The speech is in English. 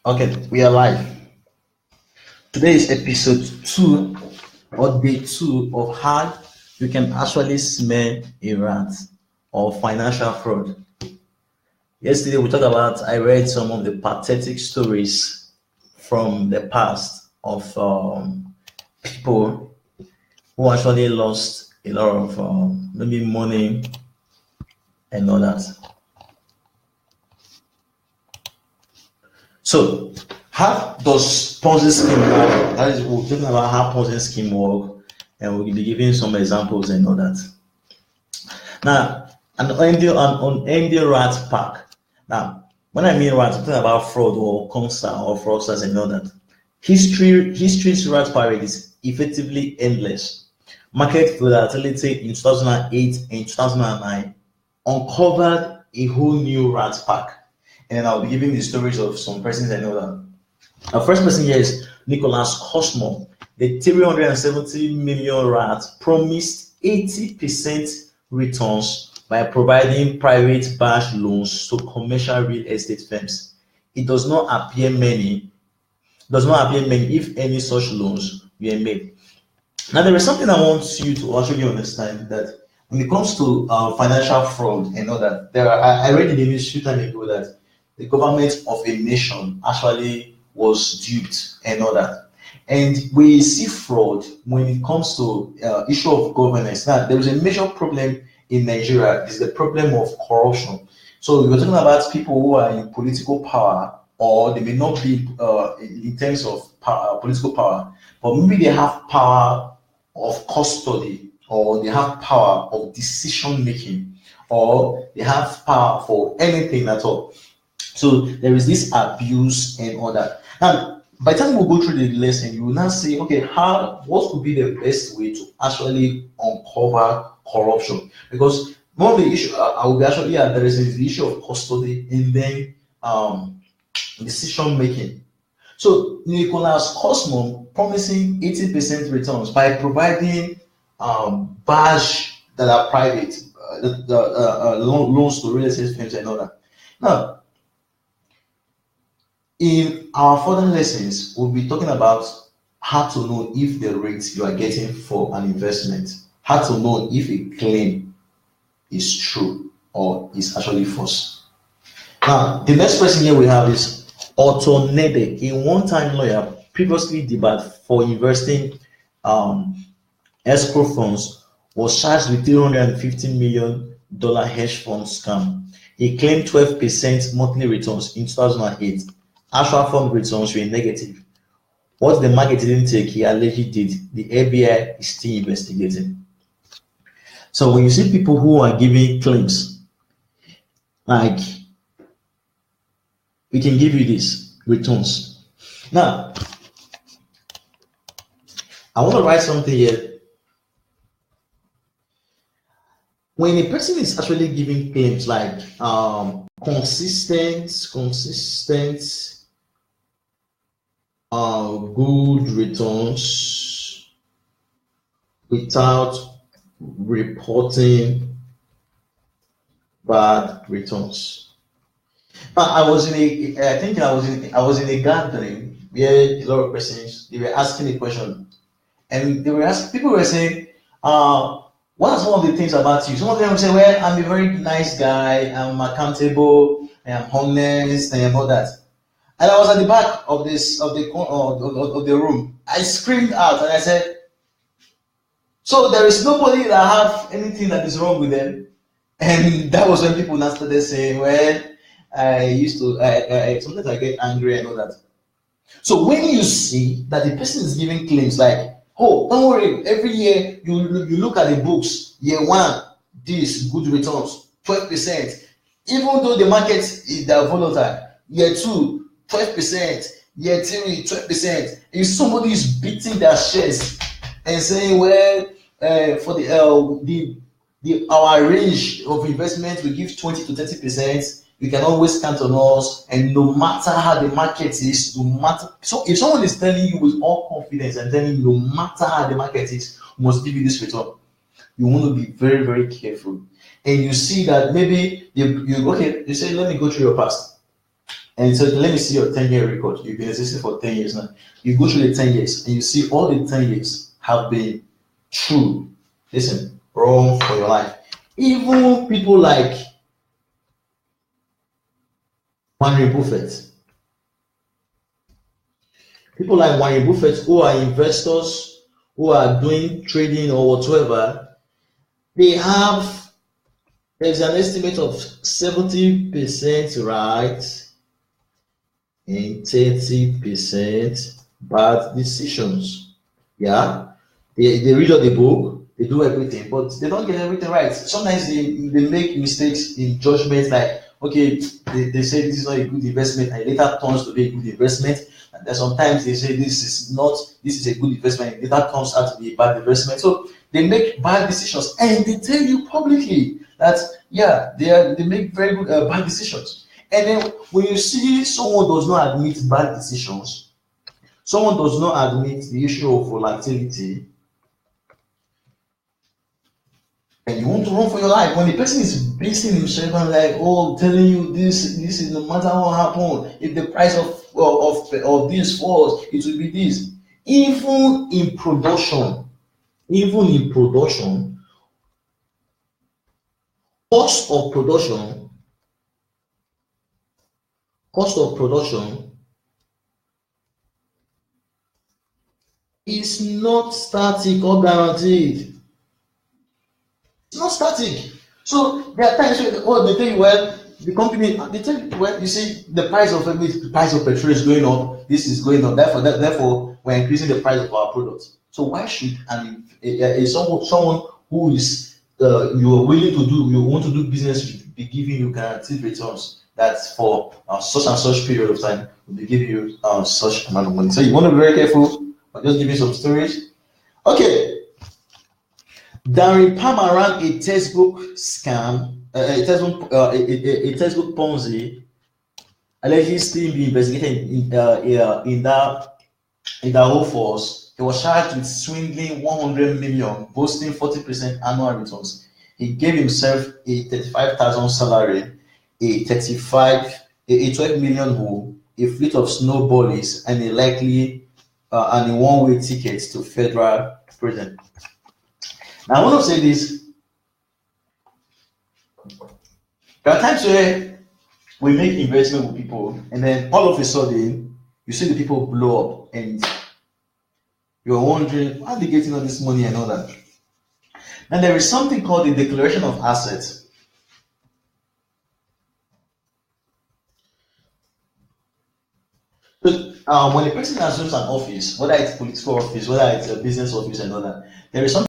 Okay, we are live. Today is episode 2 or day 2 of how you can actually smell a rat or financial fraud. Yesterday we talked about, I read some of the pathetic stories from the past of people who actually lost a lot of maybe money and all that. So, how does Ponzi scheme work? That is, we're talking about how Ponzi scheme work, and we'll be giving some examples and all that. Now, an unending rat pack. Now, when I mean rat, I'm talking about fraud or concern or fraudsters and all that. History's rat parade is effectively endless. Market volatility in 2008 and 2009 uncovered a whole new rat pack. And I'll be giving the stories of some persons I know that. The first person here is Nicholas Cosmo. The 370 million rat promised 80% returns by providing private badge loans to commercial real estate firms. It does not appear many, if any, such loans were made. Now, there is something I want you to actually understand, that when it comes to financial fraud and all that, I read in the news a few time ago that the government of a nation actually was duped and all that. And we see fraud when it comes to issue of governance. Now, there is a major problem in Nigeria. It's the problem of corruption. So we're talking about people who are in political power, or they may not be in terms of political power, but maybe they have power of custody, or they have power of decision making, or they have power for anything at all. So there is this abuse and all that. Now, by the time we go through the lesson, you will now say, okay, what could be the best way to actually uncover corruption? Because one of the issues I will be actually addressing is the issue of custody and then decision making. So Nicholas Cosmo promising 80% returns by providing badge that are private, loans to real estate firms and all that. Now, in our further lessons, we'll be talking about how to know if the rate you are getting for an investment, how to know if a claim is true or is actually false. Now, the next person here we have is Otto Nede, a one-time lawyer previously debarred for investing escrow funds, was charged with $350 million hedge fund scam. He claimed 12% monthly returns in 2008. Actual fund returns were negative. What the market didn't take, he allegedly did. The FBI is still investigating. So when you see people who are giving claims, like, we can give you this returns. Now, I want to write something here. When a person is actually giving claims like consistent good returns without reporting bad returns. But I was in a gathering where a lot of persons, they were asking a question, and people were saying, what are some of the things about you? Some of them will say, well, I'm a very nice guy, I'm accountable, I am honest, and all that. And I was at the back of the room. I screamed out and I said, so there is nobody that have anything that is wrong with them. And that was when people now started saying, well, sometimes I get angry and all that. So when you see that the person is giving claims like, oh, don't worry, every year you look at the books, year one, this good returns, 12%. Even though the market is volatile, year two, 12%, year three, 12%. If somebody is beating their chest and saying, well, for our range of investment, we give 20 to 30%, you can always count on us, and no matter how the market is, so if someone is telling you with all confidence and telling you no matter how the market is, we must give you this return, you want to be very, very careful. And you see that maybe you say, let me go through your past. And so let me see your 10-year record. You've been existing for 10 years now. You go through the 10 years and you see all the 10 years have been true. Listen, wrong for your life. Even people like Warren Buffett, people like Warren Buffett who are investors, who are doing trading or whatsoever, they have, there's an estimate of 70% right and 30% bad decisions. Yeah, they read all the book, they do everything, but they don't get everything right. Sometimes they make mistakes in judgment, like, okay, they say this is not a good investment, and it later turns to be a good investment. And then sometimes they say this is a good investment, and it later turns out to be a bad investment. So they make bad decisions, and they tell you publicly that yeah, they make very good bad decisions. And then when you see someone does not admit bad decisions, someone does not admit the issue of volatility, and you want to run for your life, when the person is basing himself on like, oh, telling you this is no matter what happen, if the price of this falls, it will be this. Even in production, cost of production, cost of production is not static or guaranteed. It's not static. So there are times where they tell you, well, the company, they tell you, well, you see the price of petrol is going up, this is going up, therefore we're increasing the price of our products. So why should someone who is you want to do business with, be giving you guaranteed returns that for such and such period of time will be giving you such amount of money? So you want to be very careful. I'll just give you some stories. Okay. Darren Palmer ran a textbook scam, a textbook Ponzi, allegedly still being investigated in that whole force. He was charged with swindling 100 million, boasting 40% annual returns. He gave himself a 35,000 salary, a 12 million home, a fleet of snowballs, and a one-way ticket to federal prison. Now, I want to say this. There are times where we make investment with people, and then all of a sudden, you see the people blow up, and you're wondering, why are they getting all this money and all that? Now, there is something called the declaration of assets. So, when a person assumes an office, whether it's a political office, whether it's a business office and all that, there is something